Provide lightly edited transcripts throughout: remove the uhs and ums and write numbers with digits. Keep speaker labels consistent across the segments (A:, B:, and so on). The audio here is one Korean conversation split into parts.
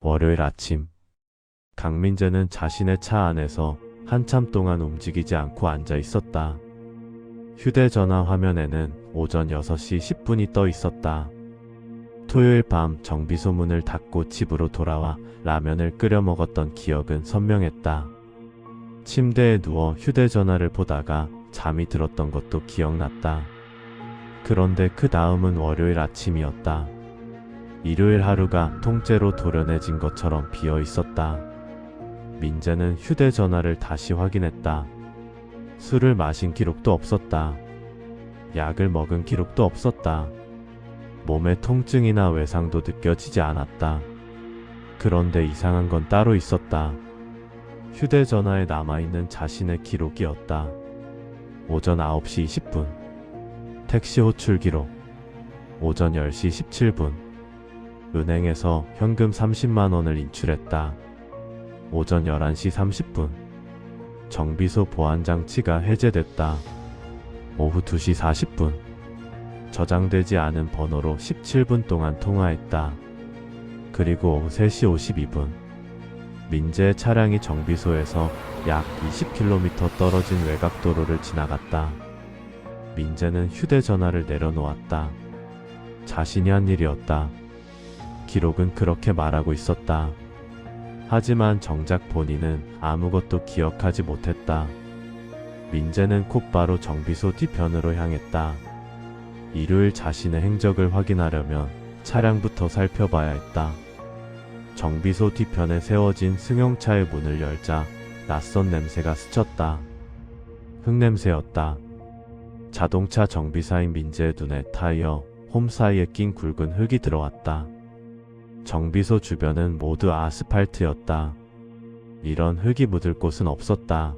A: 월요일 아침, 강민재는 자신의 차 안에서 한참 동안 움직이지 않고 앉아 있었다. 휴대전화 화면에는 오전 6시 10분이 떠 있었다. 토요일 밤 정비소 문을 닫고 집으로 돌아와 라면을 끓여 먹었던 기억은 선명했다. 침대에 누워 휴대전화를 보다가 잠이 들었던 것도 기억났다. 그런데 그 다음은 월요일 아침이었다. 일요일 하루가 통째로 도련해진 것처럼 비어 있었다. 민재는 휴대전화를 다시 확인했다. 술을 마신 기록도 없었다. 약을 먹은 기록도 없었다. 몸에 통증이나 외상도 느껴지지 않았다. 그런데 이상한 건 따로 있었다. 휴대전화에 남아있는 자신의 기록이었다. 오전 9시 20분 택시 호출 기록, 오전 10시 17분 은행에서 현금 30만원을 인출했다. 오전 11시 30분 정비소 보안장치가 해제됐다. 오후 2시 40분 저장되지 않은 번호로 17분 동안 통화했다. 그리고 오후 3시 52분 민재의 차량이 정비소에서 약 20km 떨어진 외곽도로를 지나갔다. 민재는 휴대전화를 내려놓았다. 자신이 한 일이었다. 기록은 그렇게 말하고 있었다. 하지만 정작 본인은 아무것도 기억하지 못했다. 민재는 곧바로 정비소 뒤편으로 향했다. 일요일 자신의 행적을 확인하려면 차량부터 살펴봐야 했다. 정비소 뒤편에 세워진 승용차의 문을 열자 낯선 냄새가 스쳤다. 흙냄새였다. 자동차 정비사인 민재의 눈에 타이어, 홈 사이에 낀 굵은 흙이 들어왔다. 정비소 주변은 모두 아스팔트였다. 이런 흙이 묻을 곳은 없었다.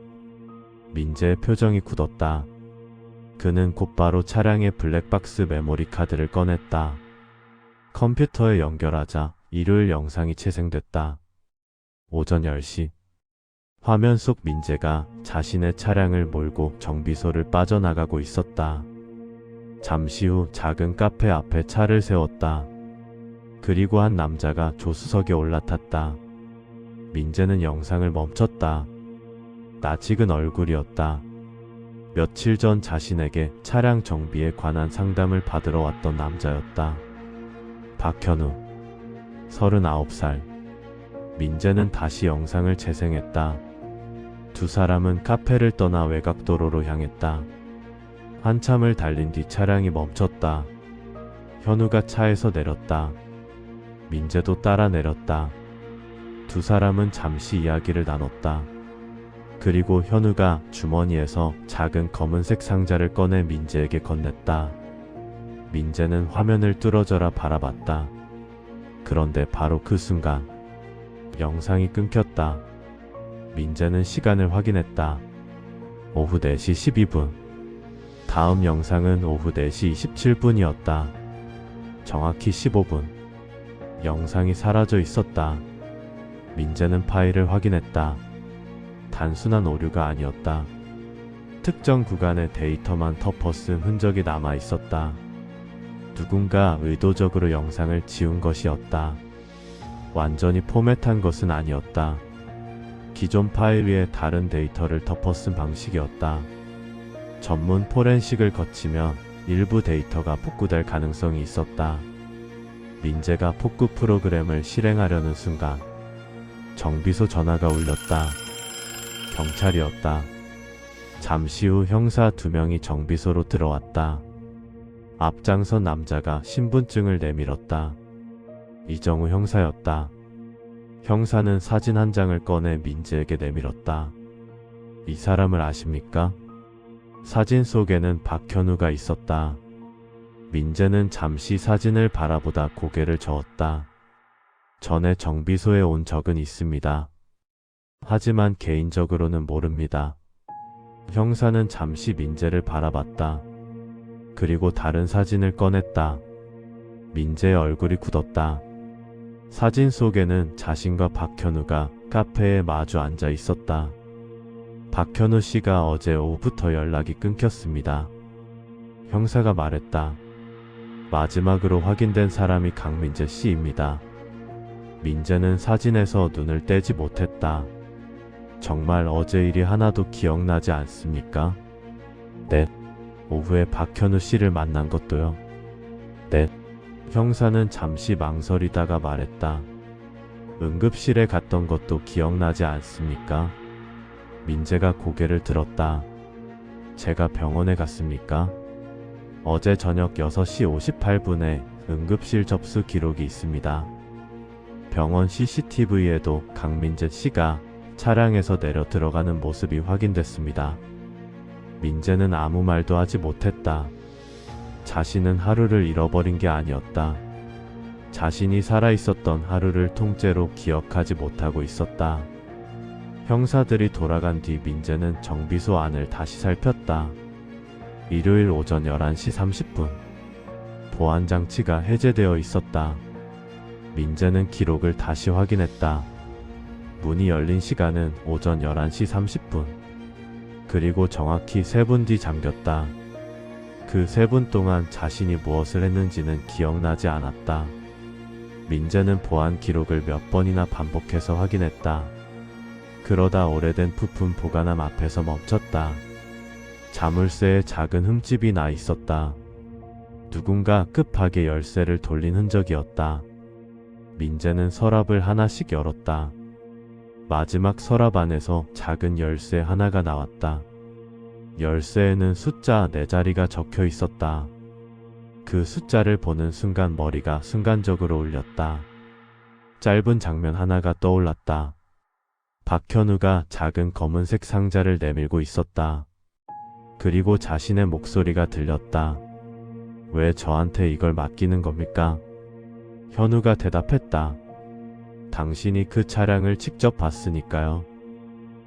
A: 민재의 표정이 굳었다. 그는 곧바로 차량의 블랙박스 메모리 카드를 꺼냈다. 컴퓨터에 연결하자 일요일 영상이 재생됐다. 오전 10시 화면 속 민재가 자신의 차량을 몰고 정비소를 빠져나가고 있었다. 잠시 후 작은 카페 앞에 차를 세웠다. 그리고 한 남자가 조수석에 올라탔다. 민재는 영상을 멈췄다. 낯익은 얼굴이었다. 며칠 전 자신에게 차량 정비에 관한 상담을 받으러 왔던 남자였다. 박현우, 39살. 민재는 다시 영상을 재생했다. 두 사람은 카페를 떠나 외곽도로로 향했다. 한참을 달린 뒤 차량이 멈췄다. 현우가 차에서 내렸다. 민재도 따라 내렸다. 두 사람은 잠시 이야기를 나눴다. 그리고 현우가 주머니에서 작은 검은색 상자를 꺼내 민재에게 건넸다. 민재는 화면을 뚫어져라 바라봤다. 그런데 바로 그 순간 영상이 끊겼다. 민재는 시간을 확인했다. 오후 4시 12분. 다음 영상은 오후 4시 27분이었다. 정확히 15분. 영상이 사라져 있었다. 민재는 파일을 확인했다. 단순한 오류가 아니었다. 특정 구간의 데이터만 덮어쓴 흔적이 남아 있었다. 누군가 의도적으로 영상을 지운 것이었다. 완전히 포맷한 것은 아니었다. 기존 파일 위에 다른 데이터를 덮어쓴 방식이었다. 전문 포렌식을 거치면 일부 데이터가 복구될 가능성이 있었다. 민재가 복구 프로그램을 실행하려는 순간 정비소 전화가 울렸다. 경찰이었다. 잠시 후 형사 2명이 정비소로 들어왔다. 앞장선 남자가 신분증을 내밀었다. 이정우 형사였다. 형사는 사진 한 장을 꺼내 민재에게 내밀었다. 이 사람을 아십니까? 사진 속에는 박현우가 있었다. 민재는 잠시 사진을 바라보다 고개를 저었다. 전에 정비소에 온 적은 있습니다. 하지만 개인적으로는 모릅니다. 형사는 잠시 민재를 바라봤다. 그리고 다른 사진을 꺼냈다. 민재의 얼굴이 굳었다. 사진 속에는 자신과 박현우가 카페에 마주 앉아 있었다. 박현우 씨가 어제 오후부터 연락이 끊겼습니다. 형사가 말했다. 마지막으로 확인된 사람이 강민재 씨입니다. 민재는 사진에서 눈을 떼지 못했다. 정말 어제 일이 하나도 기억나지 않습니까? 네. 오후에 박현우 씨를 만난 것도요. 네. 형사는 잠시 망설이다가 말했다. 응급실에 갔던 것도 기억나지 않습니까? 민재가 고개를 들었다. 제가 병원에 갔습니까? 어제 저녁 6시 58분에 응급실 접수 기록이 있습니다. 병원 CCTV에도 강민재 씨가 차량에서 내려 들어가는 모습이 확인됐습니다. 민재는 아무 말도 하지 못했다. 자신은 하루를 잃어버린 게 아니었다. 자신이 살아있었던 하루를 통째로 기억하지 못하고 있었다. 형사들이 돌아간 뒤 민재는 정비소 안을 다시 살폈다. 일요일 오전 11시 30분. 보안장치가 해제되어 있었다. 민재는 기록을 다시 확인했다. 문이 열린 시간은 오전 11시 30분. 그리고 정확히 3분 뒤 잠겼다. 그 3분 동안 자신이 무엇을 했는지는 기억나지 않았다. 민재는 보안 기록을 몇 번이나 반복해서 확인했다. 그러다 오래된 부품 보관함 앞에서 멈췄다. 자물쇠에 작은 흠집이 나 있었다. 누군가 급하게 열쇠를 돌린 흔적이었다. 민재는 서랍을 하나씩 열었다. 마지막 서랍 안에서 작은 열쇠 하나가 나왔다. 열쇠에는 숫자 4자리가 적혀 있었다. 그 숫자를 보는 순간 머리가 순간적으로 울렸다. 짧은 장면 하나가 떠올랐다. 박현우가 작은 검은색 상자를 내밀고 있었다. 그리고 자신의 목소리가 들렸다. 왜 저한테 이걸 맡기는 겁니까? 현우가 대답했다. 당신이 그 차량을 직접 봤으니까요.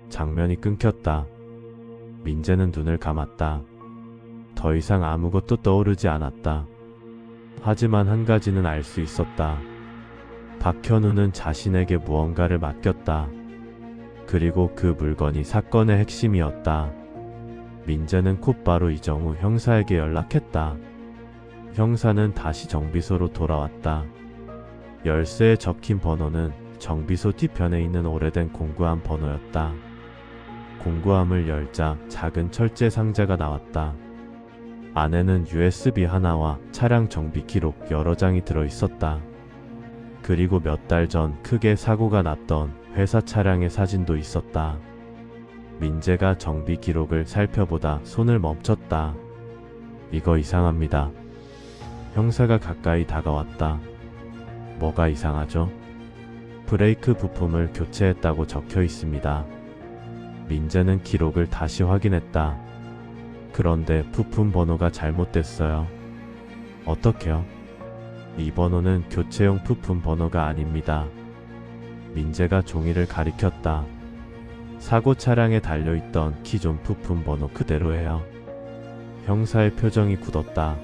A: 장면이 끊겼다. 민재는 눈을 감았다. 더 이상 아무것도 떠오르지 않았다. 하지만 한 가지는 알 수 있었다. 박현우는 자신에게 무언가를 맡겼다. 그리고 그 물건이 사건의 핵심이었다. 민재는 곧바로 이정우 형사에게 연락했다. 형사는 다시 정비소로 돌아왔다. 열쇠에 적힌 번호는 정비소 뒤편에 있는 오래된 공구함 번호였다. 공구함을 열자 작은 철제 상자가 나왔다. 안에는 USB 하나와 차량 정비 기록 여러 장이 들어있었다. 그리고 몇 달 전 크게 사고가 났던 회사 차량의 사진도 있었다. 민재가 정비 기록을 살펴보다 손을 멈췄다. 이거 이상합니다. 형사가 가까이 다가왔다. 뭐가 이상하죠? 브레이크 부품을 교체했다고 적혀 있습니다. 민재는 기록을 다시 확인했다. 그런데 부품 번호가 잘못됐어요. 어떻게요? 이 번호는 교체용 부품 번호가 아닙니다. 민재가 종이를 가리켰다. 사고 차량에 달려있던 기존 부품 번호 그대로예요. 형사의 표정이 굳었다.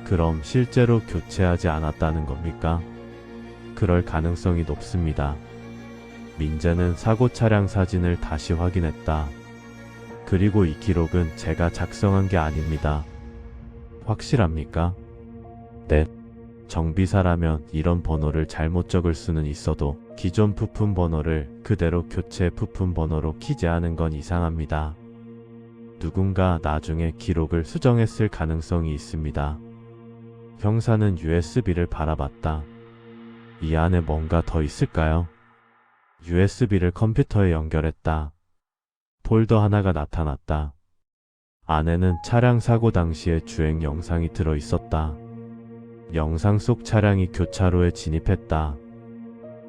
A: 그럼 실제로 교체하지 않았다는 겁니까? 그럴 가능성이 높습니다. 민재는 사고 차량 사진을 다시 확인했다. 그리고 이 기록은 제가 작성한 게 아닙니다. 확실합니까? 네. 정비사라면 이런 번호를 잘못 적을 수는 있어도 기존 부품 번호를 그대로 교체 부품 번호로 기재하는 건 이상합니다. 누군가 나중에 기록을 수정했을 가능성이 있습니다. 형사는 USB를 바라봤다. 이 안에 뭔가 더 있을까요? USB를 컴퓨터에 연결했다. 폴더 하나가 나타났다. 안에는 차량 사고 당시의 주행 영상이 들어 있었다. 영상 속 차량이 교차로에 진입했다.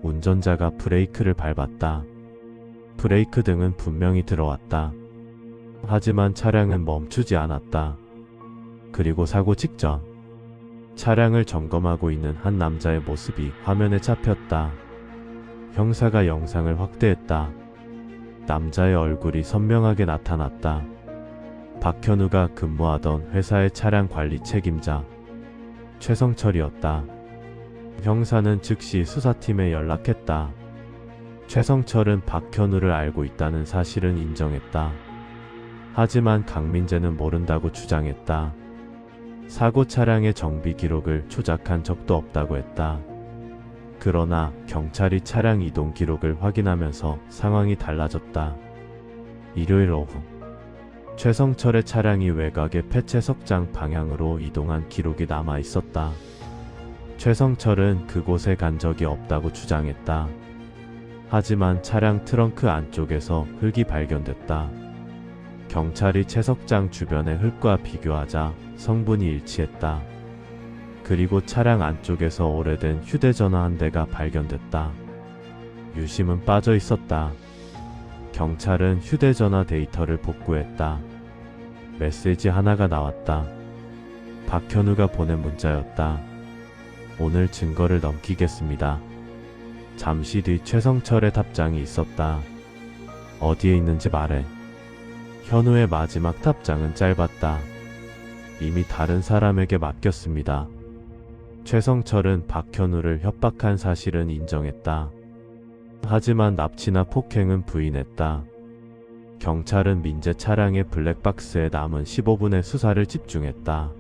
A: 운전자가 브레이크를 밟았다. 브레이크 등은 분명히 들어왔다. 하지만 차량은 멈추지 않았다. 그리고 사고 직전 차량을 점검하고 있는 한 남자의 모습이 화면에 잡혔다. 형사가 영상을 확대했다. 남자의 얼굴이 선명하게 나타났다. 박현우가 근무하던 회사의 차량 관리 책임자 최성철이었다. 형사는 즉시 수사팀에 연락했다. 최성철은 박현우를 알고 있다는 사실은 인정했다. 하지만 강민재는 모른다고 주장했다. 사고 차량의 정비 기록을 조작한 적도 없다고 했다. 그러나 경찰이 차량 이동 기록을 확인하면서 상황이 달라졌다. 일요일 오후 최성철의 차량이 외곽의 폐채석장 방향으로 이동한 기록이 남아 있었다. 최성철은 그곳에 간 적이 없다고 주장했다. 하지만 차량 트렁크 안쪽에서 흙이 발견됐다. 경찰이 채석장 주변의 흙과 비교하자 성분이 일치했다. 그리고 차량 안쪽에서 오래된 휴대전화 한 대가 발견됐다. 유심은 빠져 있었다. 경찰은 휴대전화 데이터를 복구했다. 메시지 하나가 나왔다. 박현우가 보낸 문자였다. 오늘 증거를 넘기겠습니다. 잠시 뒤 최성철의 답장이 있었다. 어디에 있는지 말해. 현우의 마지막 답장은 짧았다. 이미 다른 사람에게 맡겼습니다. 최성철은 박현우를 협박한 사실은 인정했다. 하지만 납치나 폭행은 부인했다. 경찰은 민재 차량의 블랙박스에 남은 15분의 수사를 집중했다.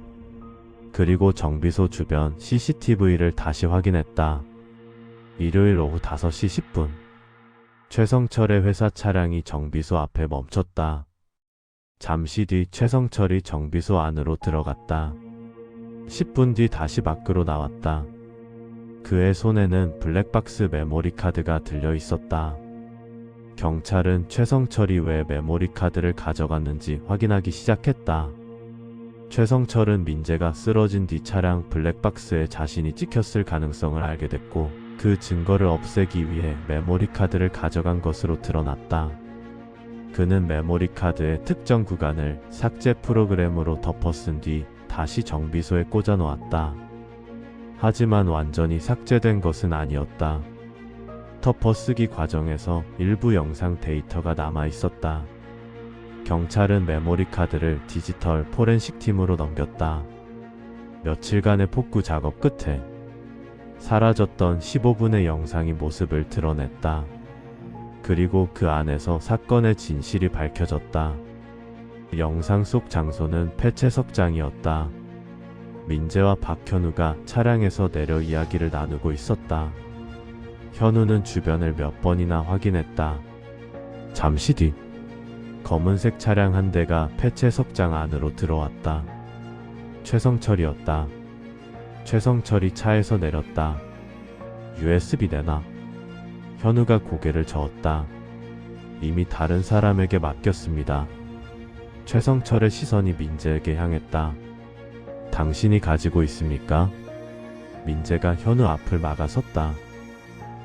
A: 그리고 정비소 주변 CCTV를 다시 확인했다. 일요일 오후 5시 10분 최성철의 회사 차량이 정비소 앞에 멈췄다. 잠시 뒤 최성철이 정비소 안으로 들어갔다. 10분 뒤 다시 밖으로 나왔다. 그의 손에는 블랙박스 메모리 카드가 들려 있었다. 경찰은 최성철이 왜 메모리 카드를 가져갔는지 확인하기 시작했다. 최성철은 민재가 쓰러진 뒤 차량 블랙박스에 자신이 찍혔을 가능성을 알게 됐고 그 증거를 없애기 위해 메모리 카드를 가져간 것으로 드러났다. 그는 메모리 카드의 특정 구간을 삭제 프로그램으로 덮어쓴 뒤 다시 정비소에 꽂아 놓았다. 하지만 완전히 삭제된 것은 아니었다. 덮어쓰기 과정에서 일부 영상 데이터가 남아 있었다. 경찰은 메모리 카드를 디지털 포렌식 팀으로 넘겼다. 며칠간의 복구 작업 끝에 사라졌던 15분의 영상이 모습을 드러냈다. 그리고 그 안에서 사건의 진실이 밝혀졌다. 영상 속 장소는 폐채석장이었다. 민재와 박현우가 차량에서 내려 이야기를 나누고 있었다. 현우는 주변을 몇 번이나 확인했다. 잠시 뒤 검은색 차량 한 대가 폐채석장 안으로 들어왔다. 최성철이었다. 최성철이 차에서 내렸다. USB 내놔. 현우가 고개를 저었다. 이미 다른 사람에게 맡겼습니다. 최성철의 시선이 민재에게 향했다. 당신이 가지고 있습니까? 민재가 현우 앞을 막아섰다.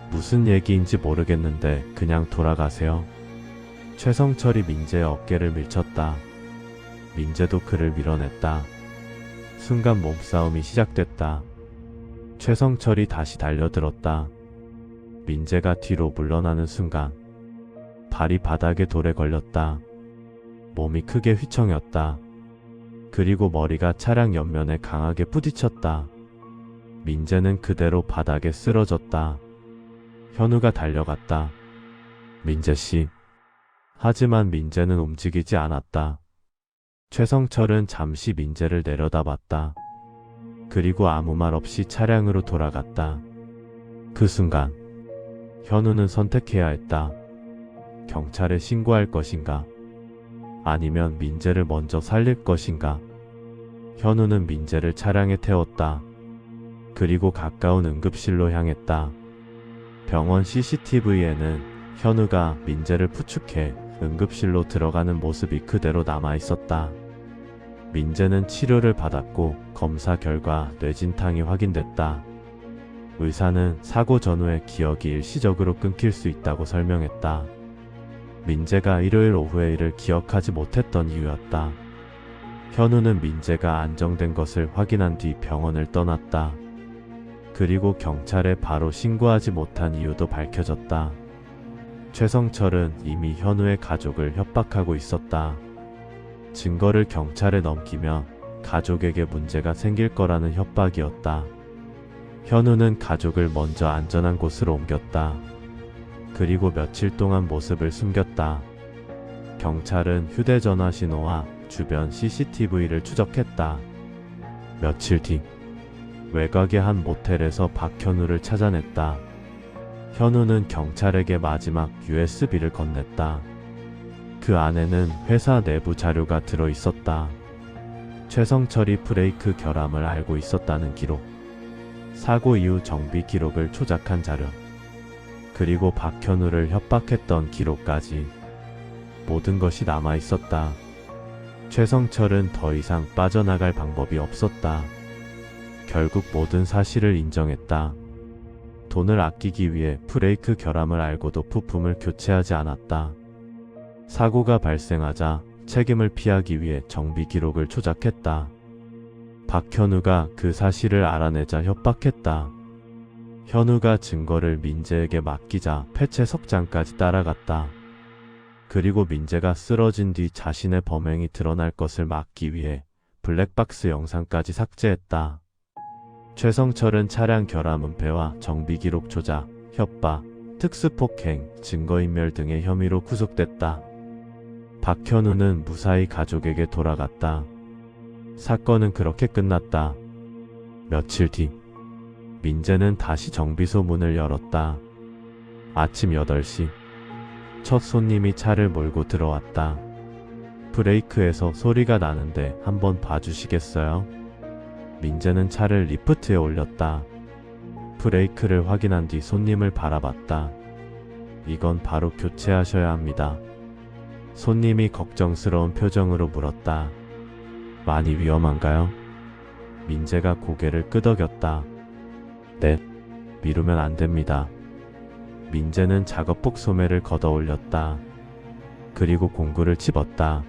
A: 무슨 얘기인지 모르겠는데 그냥 돌아가세요. 최성철이 민재의 어깨를 밀쳤다. 민재도 그를 밀어냈다. 순간 몸싸움이 시작됐다. 최성철이 다시 달려들었다. 민재가 뒤로 물러나는 순간 발이 바닥에 돌에 걸렸다. 몸이 크게 휘청였다. 그리고 머리가 차량 옆면에 강하게 부딪혔다. 민재는 그대로 바닥에 쓰러졌다. 현우가 달려갔다. 민재씨. 하지만 민재는 움직이지 않았다. 최성철은 잠시 민재를 내려다봤다. 그리고 아무 말 없이 차량으로 돌아갔다. 그 순간 현우는 선택해야 했다. 경찰에 신고할 것인가? 아니면 민재를 먼저 살릴 것인가? 현우는 민재를 차량에 태웠다. 그리고 가까운 응급실로 향했다. 병원 CCTV에는 현우가 민재를 부축해 응급실로 들어가는 모습이 그대로 남아 있었다. 민재는 치료를 받았고 검사 결과 뇌진탕이 확인됐다. 의사는 사고 전후의 기억이 일시적으로 끊길 수 있다고 설명했다. 민재가 일요일 오후의 일을 기억하지 못했던 이유였다. 현우는 민재가 안정된 것을 확인한 뒤 병원을 떠났다. 그리고 경찰에 바로 신고하지 못한 이유도 밝혀졌다. 최성철은 이미 현우의 가족을 협박하고 있었다. 증거를 경찰에 넘기면 가족에게 문제가 생길 거라는 협박이었다. 현우는 가족을 먼저 안전한 곳으로 옮겼다. 그리고 며칠 동안 모습을 숨겼다. 경찰은 휴대전화 신호와 주변 CCTV를 추적했다. 며칠 뒤 외곽의 한 모텔에서 박현우를 찾아냈다. 현우는 경찰에게 마지막 USB를 건넸다. 그 안에는 회사 내부 자료가 들어 있었다. 최성철이 브레이크 결함을 알고 있었다는 기록, 사고 이후 정비 기록을 조작한 자료, 그리고 박현우를 협박했던 기록까지 모든 것이 남아 있었다. 최성철은 더 이상 빠져나갈 방법이 없었다. 결국 모든 사실을 인정했다. 돈을 아끼기 위해 브레이크 결함을 알고도 부품을 교체하지 않았다. 사고가 발생하자 책임을 피하기 위해 정비 기록을 조작했다. 박현우가 그 사실을 알아내자 협박했다. 현우가 증거를 민재에게 맡기자 폐쇄석장까지 따라갔다. 그리고 민재가 쓰러진 뒤 자신의 범행이 드러날 것을 막기 위해 블랙박스 영상까지 삭제했다. 최성철은 차량 결함 은폐와 정비 기록 조작, 협박, 특수폭행, 증거인멸 등의 혐의로 구속됐다. 박현우는 무사히 가족에게 돌아갔다. 사건은 그렇게 끝났다. 며칠 뒤, 민재는 다시 정비소 문을 열었다. 아침 8시, 첫 손님이 차를 몰고 들어왔다. 브레이크에서 소리가 나는데 한번 봐주시겠어요? 민재는 차를 리프트에 올렸다. 브레이크를 확인한 뒤 손님을 바라봤다. 이건 바로 교체하셔야 합니다. 손님이 걱정스러운 표정으로 물었다. 많이 위험한가요? 민재가 고개를 끄덕였다. 네, 미루면 안 됩니다. 민재는 작업복 소매를 걷어 올렸다. 그리고 공구를 집었다.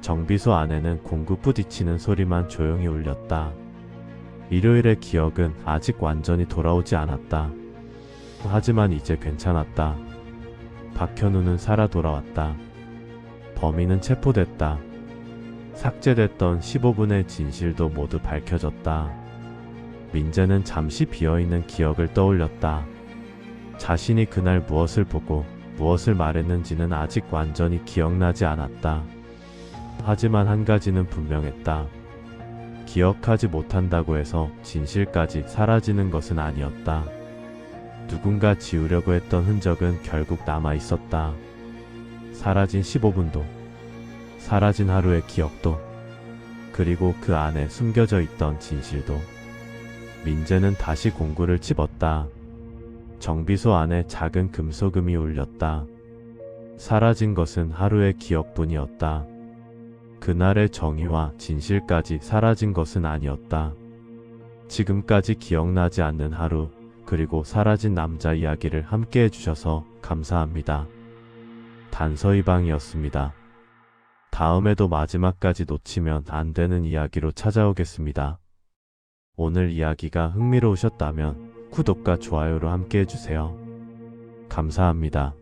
A: 정비소 안에는 공구 부딪히는 소리만 조용히 울렸다. 일요일의 기억은 아직 완전히 돌아오지 않았다. 하지만 이제 괜찮았다. 박현우는 살아 돌아왔다. 범인은 체포됐다. 삭제됐던 15분의 진실도 모두 밝혀졌다. 민재는 잠시 비어있는 기억을 떠올렸다. 자신이 그날 무엇을 보고 무엇을 말했는지는 아직 완전히 기억나지 않았다. 하지만 한 가지는 분명했다. 기억하지 못한다고 해서 진실까지 사라지는 것은 아니었다. 누군가 지우려고 했던 흔적은 결국 남아 있었다. 사라진 15분도, 사라진 하루의 기억도, 그리고 그 안에 숨겨져 있던 진실도. 민재는 다시 공구를 집었다. 정비소 안에 작은 금소금이 울렸다. 사라진 것은 하루의 기억뿐이었다. 그날의 정의와 진실까지 사라진 것은 아니었다. 지금까지 기억나지 않는 하루, 그리고 사라진 남자 이야기를 함께 해주셔서 감사합니다. 단서이방이었습니다. 다음에도 마지막까지 놓치면 안 되는 이야기로 찾아오겠습니다. 오늘 이야기가 흥미로우셨다면 구독과 좋아요로 함께 해주세요. 감사합니다.